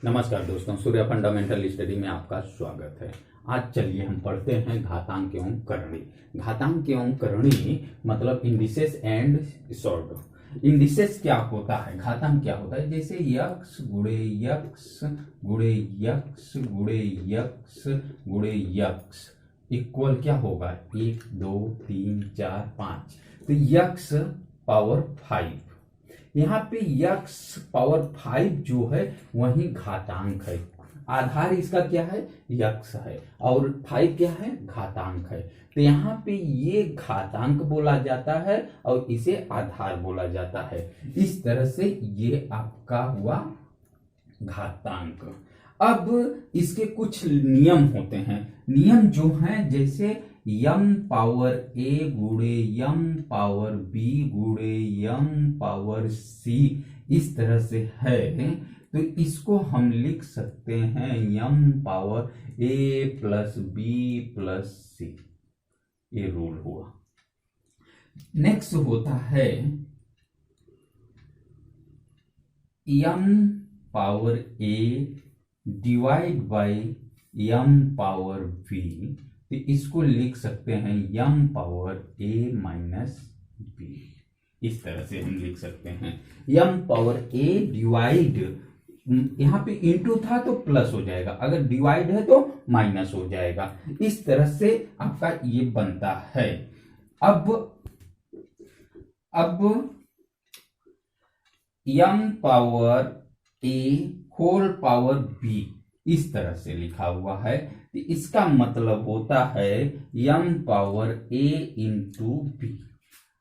नमस्कार दोस्तों, सूर्य fundamental study में आपका स्वागत है। आज चलिए हम पढ़ते हैं घातांक एवं करणी। घातांक एवं करणी मतलब इंडिसेस एंड सॉर्ट। इंडिसेस क्या होता है, घातांक क्या होता है, जैसे यक्स गुणे यक्स गुणे यक्स गुणे यक्स गुणे यक्स इक्वल क्या होगा 1 2 3 4 5। तो यक्स पावर 5, यहाँ पे यक्स पावर 5 जो है वही घातांक है। आधार इसका क्या है, यक्स है, और 5 क्या है, घातांक है। तो यहाँ पे ये घातांक बोला जाता है और इसे आधार बोला जाता है। इस तरह से ये आपका हुआ घातांक। अब इसके कुछ नियम होते हैं। नियम जो हैं जैसे यम पावर ए गुणे यम पावर बी गुणे यम पावर सी, इस तरह से है। तो इसको हम लिख सकते हैं M power A plus B plus C, ये रूल हुआ। नेक्स्ट होता है M power A divide by M power B, तो इसको लिख सकते हैं M power A minus B. इस तरह से हम लिख सकते हैं यम पावर ए डिवाइड, यहां पे इंटू था तो प्लस हो जाएगा, अगर डिवाइड है तो माइनस हो जाएगा। इस तरह से आपका ये बनता है। अब यम पावर ए होल पावर बी इस तरह से लिखा हुआ है। तो इसका मतलब होता है यम पावर ए इंटू बी,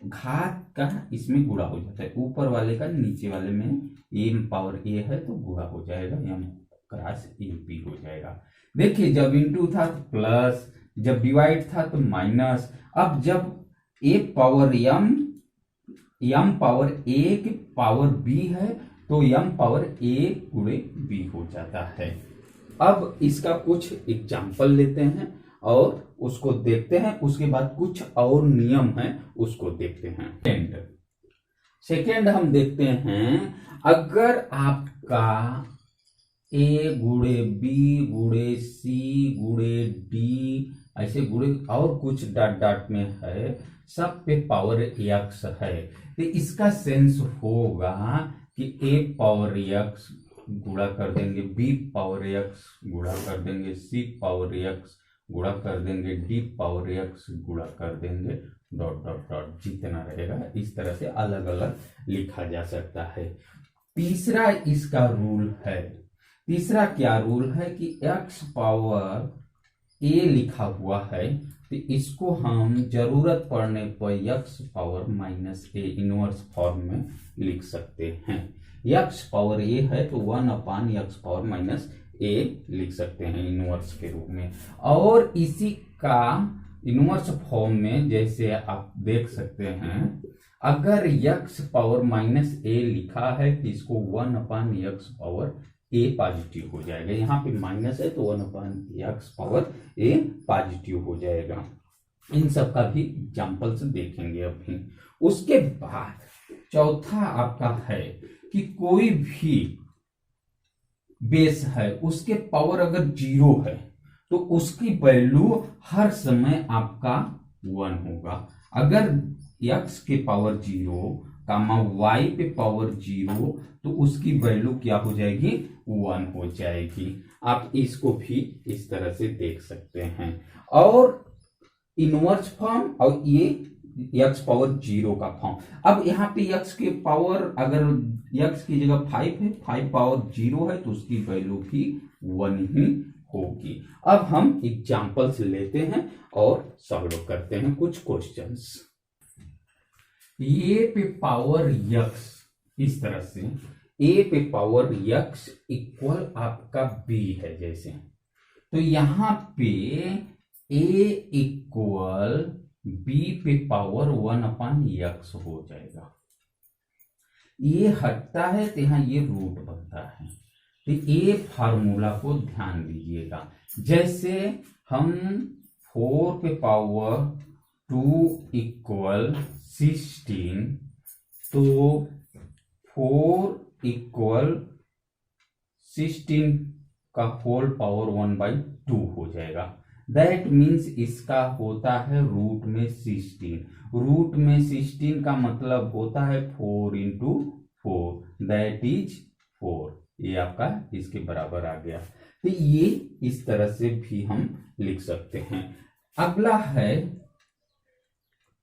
घात का इसमें गुणा हो जाता है, ऊपर वाले का नीचे वाले में एम पावर ए है तो गुणा हो जाएगा, यम क्रॉस ए बी हो जाएगा। देखिए जब इंटू था तो प्लस, जब डिवाइड था तो माइनस। अब जब ए पावर यम पावर ए की पावर बी है तो यम पावर ए गुणे बी हो जाता है। अब इसका कुछ एग्जाम्पल लेते हैं और उसको देखते हैं, उसके बाद कुछ और नियम हैं उसको देखते हैं। सेकेंड हम देखते हैं, अगर आपका ए गुणे बी गुणे सी गुणे डी ऐसे गुणे और कुछ डॉट डॉट में है, सब पे पावर यक्स है, तो इसका सेंस होगा कि ए पावर यक्स गुणा कर देंगे, बी पावर यक्स गुणा कर देंगे, सी पावर यक्स गुणा कर देंगे, डी पावर यक्स गुणा कर देंगे, डॉट डॉट डॉट जितना रहेगा इस तरह से अलग अलग लिखा जा सकता है। तीसरा इसका रूल है, तीसरा क्या रूल है कि x पावर a लिखा हुआ है तो इसको हम जरूरत पड़ने पर x power minus a inverse form में लिख सकते हैं। x पावर a है तो 1/x पावर माइनस a लिख सकते हैं इनवर्स के रूप में। और इसी का इनवर्स फॉर्म में जैसे आप देख सकते हैं, अगर x पावर माइनस a लिखा है तो इसको 1/x पावर a पॉजिटिव हो जाएगा, यहाँ पे माइनस है तो 1/x पावर a पॉजिटिव हो जाएगा। इन सब का भी एग्जांपल्स देखेंगे अभी। उसके बाद चौथा आपका है कि कोई भी बेस है उसके पावर अगर 0 है तो उसकी वैल्यू हर समय आपका 1 होगा। अगर x के पावर 0 कामा y पे पावर 0 तो उसकी वैल्यू क्या हो जाएगी, 1 हो जाएगी। आप इसको भी इस तरह से देख सकते हैं। और इनवर्स फॉर्म और ये x पावर 0 का फॉर्म। अब यहाँ पे x के पावर अगर x की जगह 5 है, 5 पावर 0 है तो उसकी वैल्यू भी 1 ही होगी। अब हम एग्जांपल्स लेते हैं और सॉल्व करते हैं कुछ क्वेश्चंस। ए पे पावर x इस तरह से, a पे पावर x इक्वल आपका b है जैसे, तो यहां पे a इक्वल b पे पावर 1/x हो जाएगा। ये हटता है तो यहां ये रूट बनता है। तो ये फार्मूला को ध्यान दीजिएगा, जैसे हम 4 पे पावर 2 इक्वल 16 तो 4 इक्वल 16 का होल पावर 1/2 हो जाएगा। दैट मीन्स इसका होता है रूट में 16। रूट में 16 का मतलब होता है 4 इंटू 4, दैट इज 4। ये आपका इसके बराबर आ गया। तो ये इस तरह से भी हम लिख सकते हैं। अगला है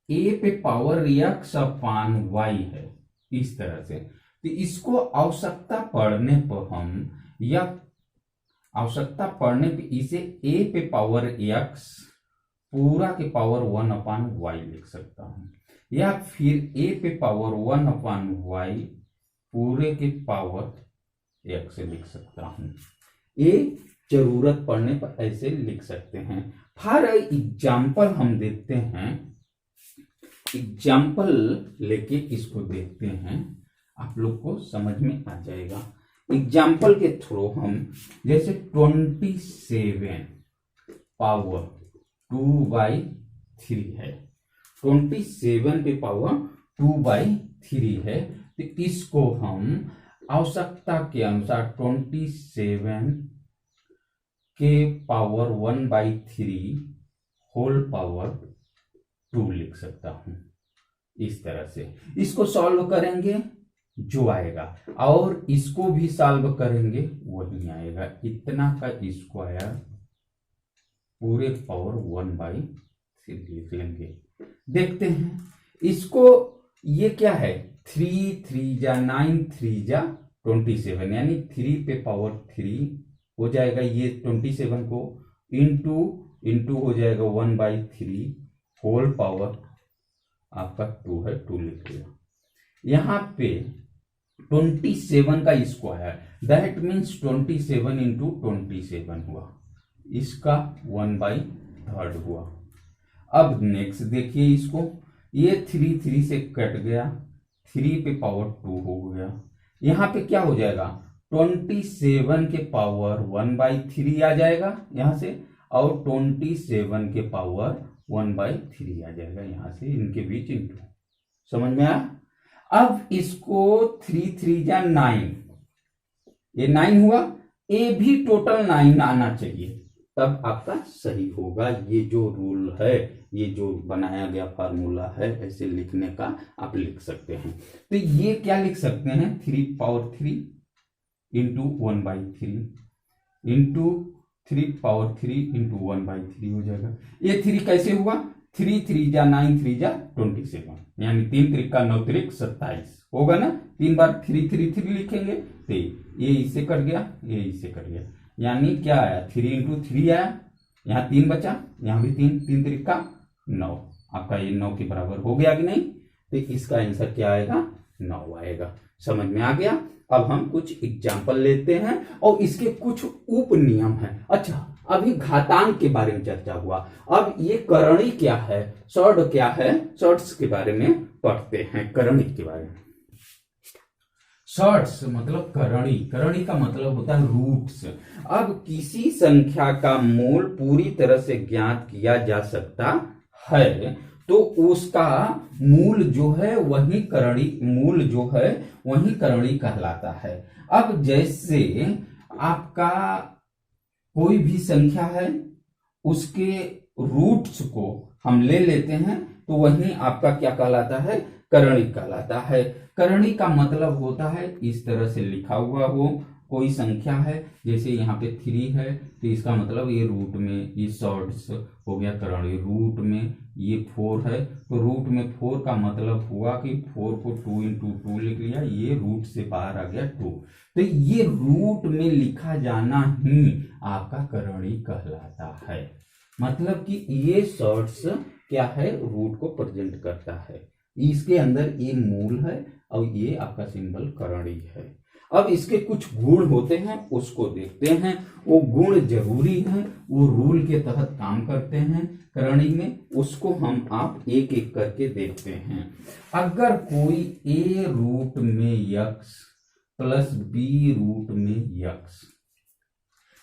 a पे पावर x अपान y है, इस तरह से। तो इसको आवश्यकता पड़ने पर हम या आवश्यकता पड़ने पे इसे a पे पावर x पूरा के पावर 1/y लिख सकता हूं, या फिर a पे पावर 1/y पूरे के पावर x लिख सकता हूं। ये जरूरत पड़ने पर ऐसे लिख सकते हैं। फॉर एग्जाम्पल हम देखते हैं, एग्जाम्पल लेके इसको देखते हैं, आप लोग को समझ में आ जाएगा। एग्जाम्पल के थ्रू हम जैसे 27 पावर 2/3 है, 27 पे पावर 2/3 है। तो इसको हम आवश्यकता के अनुसार 27 के पावर 1/3 होल पावर 2 लिख सकता हूं। इस तरह से इसको सॉल्व करेंगे जो आएगा, और इसको भी सॉल्व करेंगे वही आएगा। इतना का स्क्वायर पूरे पावर 1/3 लिख लेंगे। देखते हैं इसको, ये क्या है, 3 3 जा 9 3 जा 27, यानी 3 पे पावर 3 हो जाएगा। ये 27 को इंटू हो जाएगा 1/3 होल पावर आपका 2 है, 2 लिख लिया। यहां पे 27 का स्क्वायर, दैट मीन्स 27 इंटू 27 हुआ, इसका 1/3 हुआ। अब नेक्स्ट देखिए इसको, ये 3 3 से कट गया, 3 पे पावर 2 हो गया। यहां पे क्या हो जाएगा, 27 के पावर 1/3 आ जाएगा यहां से, और 27 के पावर 1/3 आ जाएगा यहां से, इनके बीच इंटू। समझ में आया? अब इसको 3 3 जा 9, ये 9 हुआ, ये भी टोटल 9 आना चाहिए, तब आपका सही होगा। ये जो रूल है, ये जो बनाया गया फार्मूला है, ऐसे लिखने का आप लिख सकते हैं। तो ये क्या लिख सकते हैं, 3 power 3 into 1/3 into 3 power 3 into 1/3 हो जाएगा। ये 3 कैसे हुआ, 3 3 जा 9 3 जा 27, यानी 3 3 का 9 3 27 होगा ना। 3 बार 3 3 3 लिखेंगे तो ये इससे कट गया, ये इससे कट गया, यानी क्या आया, 3 इंटू 3 आया, यहाँ 3 बचा, यहाँ भी 3 3 3 का 9, आपका ये 9 के बराबर हो गया कि नहीं। तो इसका आंसर क्या आएगा, 9 आएगा। समझ में आ गया। अब हम कुछ एग्जाम्पल लेते हैं और इसके कुछ उप नियम है। अच्छा, अभी घातांक के बारे में चर्चा हुआ, अब ये करणी क्या है, शॉर्ट क्या है, शॉर्ट्स के बारे में पढ़ते हैं। करणी के बारे में, शॉर्ट्स मतलब करणी, करणी का मतलब होता है रूट्स। अब किसी संख्या का मूल पूरी तरह से ज्ञात किया जा सकता है तो उसका मूल जो है वही करणी, मूल जो है वही करणी कहलाता है। अब जैसे आपका कोई भी संख्या है, उसके रूट्स को हम ले लेते हैं तो वही आपका क्या कहलाता है, करणी कहलाता है। करणी का मतलब होता है इस तरह से लिखा हुआ हो, कोई संख्या है, जैसे यहाँ पे 3 है तो इसका मतलब ये रूट में, ये शॉर्ट्स हो गया करणी। रूट में ये 4 है तो रूट में 4 का मतलब हुआ कि 4 को 2 इंटू 2 लिख लिया, ये रूट से बाहर आ गया 2। तो ये रूट में लिखा जाना ही आपका करणी कहलाता है। मतलब कि ये शॉर्ट्स क्या है, रूट को प्रेजेंट करता है। इसके अंदर ये मूल है और ये आपका सिंबल करणी है। अब इसके कुछ गुण होते हैं, उसको देखते हैं। वो गुण जरूरी है, वो रूल के तहत काम करते हैं करणी में, उसको हम आप एक एक करके देखते हैं। अगर कोई a रूट में x प्लस b रूट में x,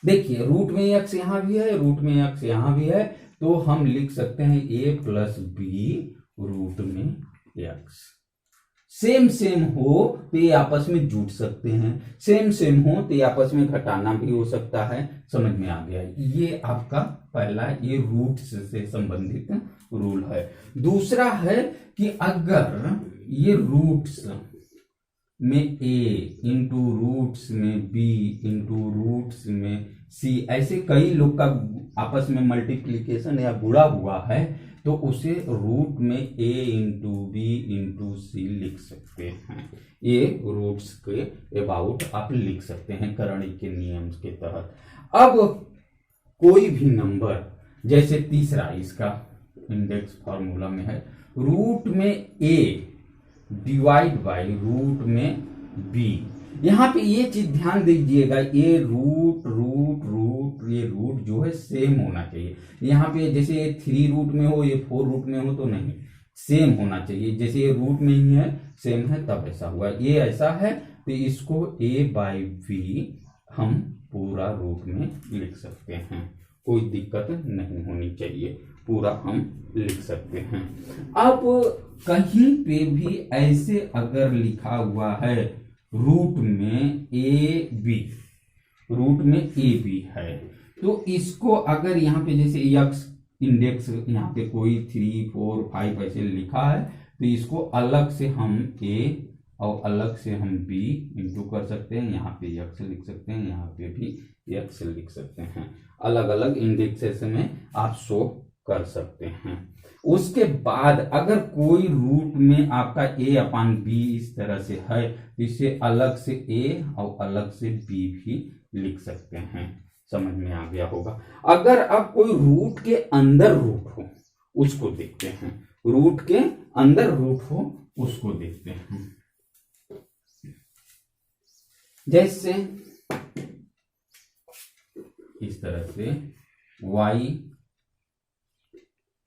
देखिए रूट में x यहां भी है, रूट में x यहां भी है, तो हम लिख सकते हैं a प्लस b रूट में x। सेम सेम हो तो ये आपस में जुड़ सकते हैं, सेम सेम हो तो ये आपस में घटाना भी हो सकता है। समझ में आ गया? ये आपका पहला ये रूट्स से संबंधित रूल है। दूसरा है कि अगर ये रूट्स में a इंटू रूट्स में b इंटू रूट्स में c ऐसे कई लोग का आपस में मल्टीप्लीकेशन या गुणा हुआ है तो उसे रूट में a इंटू बी इंटू सी लिख सकते हैं। ये रूट्स के अबाउट आप लिख सकते हैं करणी के नियम के तहत। अब कोई भी नंबर, जैसे तीसरा इसका इंडेक्स फॉर्मूला में है रूट में a डिवाइड बाई रूट में b। यहाँ पे ये चीज ध्यान दीजिएगा, ये रूट रूट रूट ये रूट जो है सेम होना चाहिए। यहाँ पे जैसे ये 3 रूट में हो, ये 4 रूट में हो तो नहीं, सेम होना चाहिए। जैसे ये रूट में ही है, सेम है, तब ऐसा हुआ। ये ऐसा है तो इसको a बाई बी हम पूरा रूट में लिख सकते हैं, कोई दिक्कत नहीं होनी चाहिए, पूरा हम लिख सकते हैं। अब कहीं पे भी ऐसे अगर लिखा हुआ है रूट में ए बी, रूट में ए बी है तो इसको अगर यहाँ पे जैसे यक्स इंडेक्स यहाँ पे कोई 3 4 5 ऐसे लिखा है तो इसको अलग से हम a और अलग से हम b इंटू कर सकते हैं। यहाँ पे यक्स लिख सकते हैं, यहाँ पे भी यक्स लिख सकते हैं। अलग अलग इंडेक्सेस में आप शो कर सकते हैं। उसके बाद अगर कोई रूट में आपका a अपान बी इस तरह से है तो इसे अलग से a और अलग से b भी लिख सकते हैं। समझ में आ गया होगा। अगर अब कोई रूट के अंदर रूट हो उसको देखते हैं, रूट के अंदर रूट हो उसको देखते हैं। जैसे इस तरह से y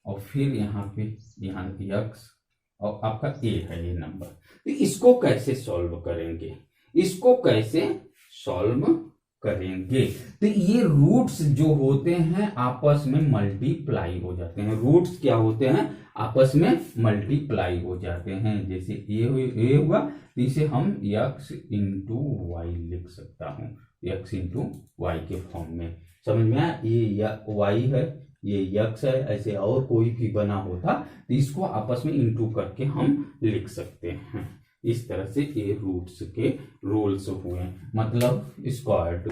और फिर यहाँ पे यहाँ x और आपका a है ये नंबर, तो इसको कैसे सॉल्व करेंगे, इसको कैसे सॉल्व करेंगे? तो ये रूट्स जो होते हैं आपस में मल्टीप्लाई हो जाते हैं। रूट्स क्या होते हैं? आपस में मल्टीप्लाई हो जाते हैं। जैसे ए हुआ तो इसे हम x इंटू वाई लिख सकता हूँ, x इंटू वाई के फॉर्म में। समझ में आया? ये y है, ये x है, ऐसे और कोई भी बना होता तो इसको आपस में इंटू करके हम लिख सकते हैं। इस तरह से ये रूट्स के रूल्स हुए, मतलब स्क्वायर्ड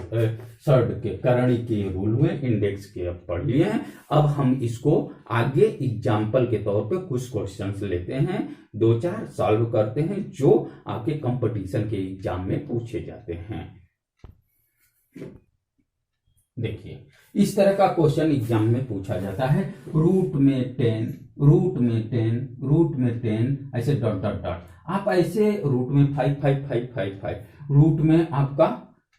सर्ड के करणी के रूल हुए, इंडेक्स के अब पढ़ लिए हैं। अब हम इसको आगे एग्जाम्पल के तौर पे कुछ क्वेश्चंस लेते हैं, 2-4 सॉल्व करते हैं जो आपके कंपटीशन के एग्जाम में पूछे जाते हैं। देखिए इस तरह का क्वेश्चन एग्जाम में पूछा जाता है, रूट में 10, रूट में 10, रूट में 10 ऐसे डॉट डॉट डॉट। आप ऐसे रूट में 5 5 5 5 5, रूट में आपका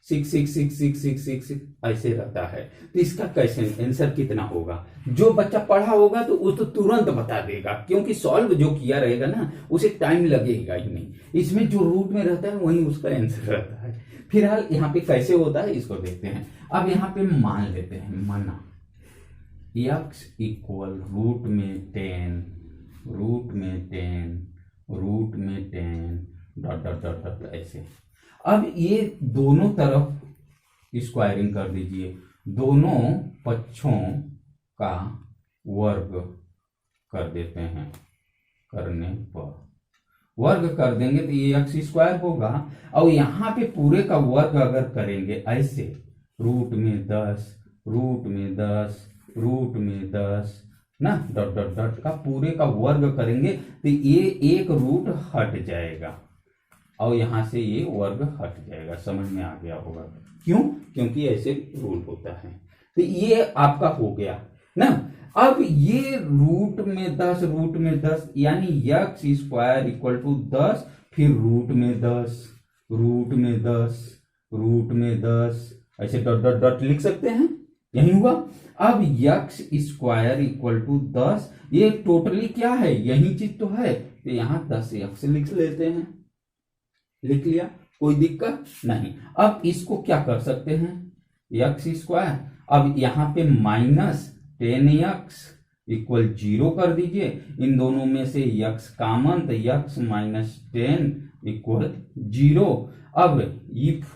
6 6 6 6 6 6 6 ऐसे रहता है। तो इसका कैसे आंसर कितना होगा? जो बच्चा पढ़ा होगा तो वो तो तुरंत बता देगा, क्योंकि सॉल्व जो किया रहेगा ना उसे टाइम लगेगा ही नहीं। इसमें जो रूट में रहता है वही उसका आंसर रहता है। फिलहाल यहाँ पे कैसे होता है इसको देखते हैं। अब यहाँ पे मान लेते हैं, माना x इक्वल रूट में 10, रूट में 10, रूट में 10 डॉट डॉट डॉट डॉट ऐसे। अब ये दोनों तरफ स्क्वायरिंग कर दीजिए, दोनों पक्षों का वर्ग कर देते हैं। करने पर वर्ग कर देंगे तो ये x स्क्वायर होगा, और यहाँ पे पूरे का वर्ग अगर करेंगे ऐसे रूट में 10, रूट में 10, रूट में 10 ना डॉट डॉट डॉट का पूरे का वर्ग करेंगे तो ये एक रूट हट जाएगा और यहाँ से ये वर्ग हट जाएगा। समझ में आ गया होगा क्यों? क्योंकि ऐसे रूल होता है। तो ये आपका हो गया ना। अब ये रूट में 10, रूट में 10 यानी x स्क्वायर इक्वल टू 10, फिर रूट में 10, रूट में 10, रूट में 10 ऐसे डॉट डॉट डॉट लिख सकते हैं, यही हुआ। अब x स्क्वायर इक्वल टू 10, ये टोटली क्या है? यही चीज तो है, तो यहाँ 10x लिख लेते हैं, लिख लिया, कोई दिक्कत नहीं। अब इसको क्या कर सकते हैं? x स्क्वायर, अब यहाँ पे माइनस 10x इक्वल 0 कर दीजिए। इन दोनों में से x कॉमन, तो x माइनस 10 इक्वल 0। अब if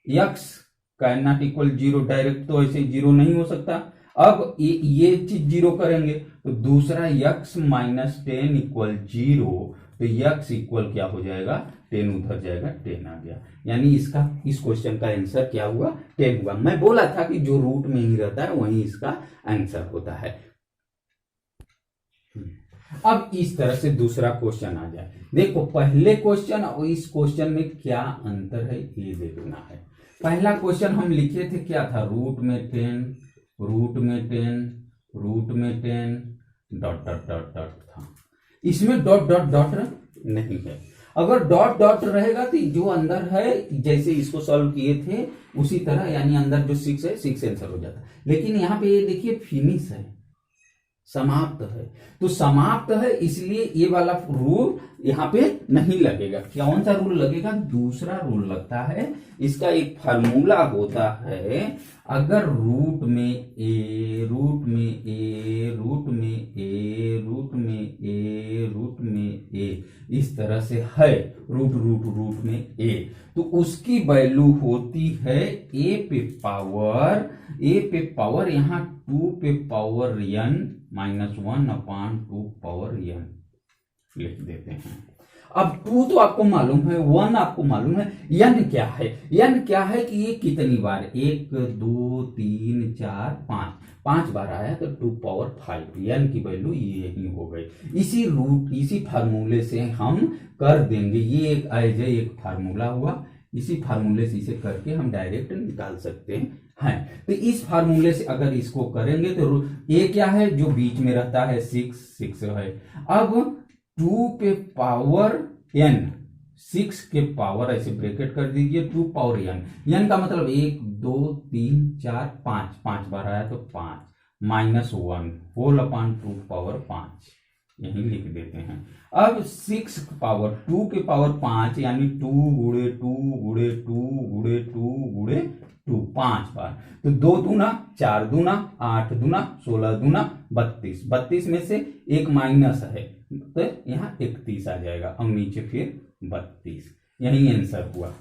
x can not equal 0, direct तो ऐसे 0 नहीं हो सकता। अब ये चीज 0 करेंगे तो दूसरा x माइनस 10 इक्वल 0, तो x इक्वल क्या हो जाएगा, 10 उधर जाएगा, 10 आ गया। यानी इसका, इस क्वेश्चन का आंसर क्या हुआ, 10 हुआ। मैं बोला था कि जो रूट में ही रहता है वही इसका आंसर होता है। अब इस तरह से दूसरा क्वेश्चन आ जाए। देखो पहले क्वेश्चन और इस क्वेश्चन में क्या अंतर है ये देखना है। पहला क्वेश्चन हम लिखे थे क्या था, रूट में 10, रूट में 10, रूट में 10 डॉट डॉट डॉट डॉट था। इसमें डॉट डॉट डॉट नहीं है। अगर डॉट डॉट रहेगा तो जो अंदर है, जैसे इसको सॉल्व किए थे उसी तरह, यानी अंदर जो 6 है 6 आंसर हो जाता। लेकिन यहाँ पे ये देखिए फिनिश है, समाप्त है, तो समाप्त है इसलिए ये वाला रूल यहाँ पे नहीं लगेगा। कौन सा रूल लगेगा, दूसरा रूल लगता है। इसका एक फार्मूला होता है, अगर रूट में ए, रूट में ए, रूट में ए, रूट में ए, रूट में ए इस तरह से है, रूट रूट रूट में ए, तो उसकी वैल्यू होती है ए पे पावर यहाँ 2 पे power n minus 1/2 power n लिख देते हैं। अब 2 तो आपको मालूम है, 1 आपको मालूम है, n क्या है, n क्या है कि ये कितनी बार, 1 2 3 4 5 बार आया तो 2 पावर 5, n की वैल्यू ये ही हो गई। इसी फार्मूले से हम कर देंगे, ये एक एज एक फार्मूला हुआ, इसी फार्मूले से इसे करके हम डायरेक्ट निकाल सकते हैं। तो इस फार्मूले से अगर इसको करेंगे तो ये क्या है, जो बीच में रहता है 6 है। अब 2 पे पावर n, 6 के पावर ऐसे ब्रैकेट कर दीजिए, 2 पावर n का मतलब 1 2 3 4 5 बार आया तो 5 माइनस 1 होल/2 पावर 5 यही लिख देते हैं। अब 6 पावर 2 के पावर 5 यानी 2 गुणे 2 गुणे 2 गुणे 2 गुणे 2 5 बार, तो 2 दूना 4 दूना 8 दूना 16 दूना 32, 32 में से एक माइनस है तो यहाँ 31 आ जाएगा और नीचे फिर 32, यही आंसर हुआ।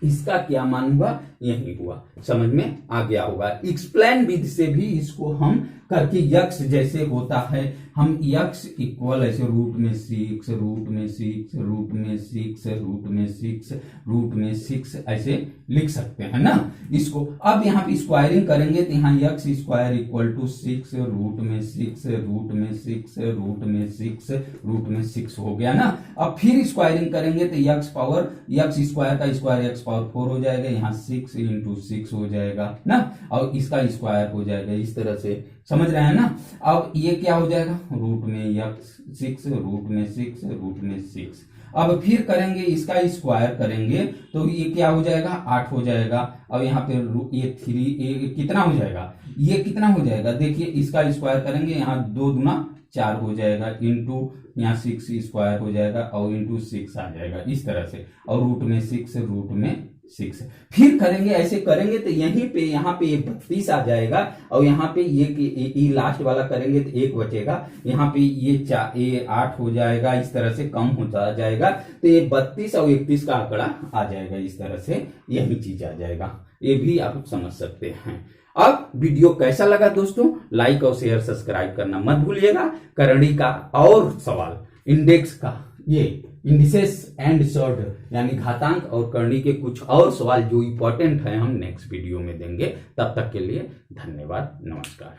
इसका क्या मान हुआ, यही हुआ। समझ में आ गया होगा। एक्सप्लेन विधि से भी इसको हम करके यक्स जैसे होता है, हम यक्स इक्वल ऐसे रूट में 6 रूट में 6 रूट में 6 रूट में 6 रूट में 6 ऐसे लिख सकते हैं ना इसको। अब यहाँ पे स्क्वायरिंग करेंगे तो यहाँ x square equal to 6 root में 6 रूट में 6 रूट में 6 रूट में 6 हो गया ना। अब फिर स्क्वायरिंग करेंगे तो यक्स स्क्वायर का स्क्वायर x पावर 4 हो जाएगा, यहाँ 6 इंटू 6 हो जाएगा ना, और इसका स्क्वायर हो जाएगा इस तरह से, समझ रहे हैं ना। अब ये क्या हो जाएगा, रूट में यक्स 6 रूट में 6 रूट में 6। अब फिर करेंगे इसका स्क्वायर करेंगे तो ये क्या हो जाएगा, 8 हो जाएगा। अब यहाँ पे ये 3 कितना हो जाएगा, ये कितना हो जाएगा, देखिए इसका स्क्वायर करेंगे, यहाँ 2 दूना 4 हो जाएगा, इंटू यहाँ 6 स्क्वायर हो जाएगा और इंटू 6 आ जाएगा इस तरह से, और रूट में 6 रूट में 6। फिर करेंगे ऐसे करेंगे तो यहीं पे यहाँ पे ये 32 आ जाएगा, और यहाँ पे ये लास्ट वाला करेंगे तो 1 बचेगा, यहाँ पे ये 8 हो जाएगा, इस तरह से कम होता जाएगा, तो ये 32 और 31 का आंकड़ा आ जाएगा इस तरह से, यही चीज आ जाएगा। ये भी आप समझ सकते हैं। अब वीडियो कैसा लगा दोस्तों, लाइक और शेयर सब्सक्राइब करना मत भूलिएगा। करणी का और सवाल, इंडेक्स का, ये इंडिसेस एंड सॉर्ट यानी घातांक और करणी के कुछ और सवाल जो इंपॉर्टेंट है हम नेक्स्ट वीडियो में देंगे। तब तक के लिए धन्यवाद, नमस्कार।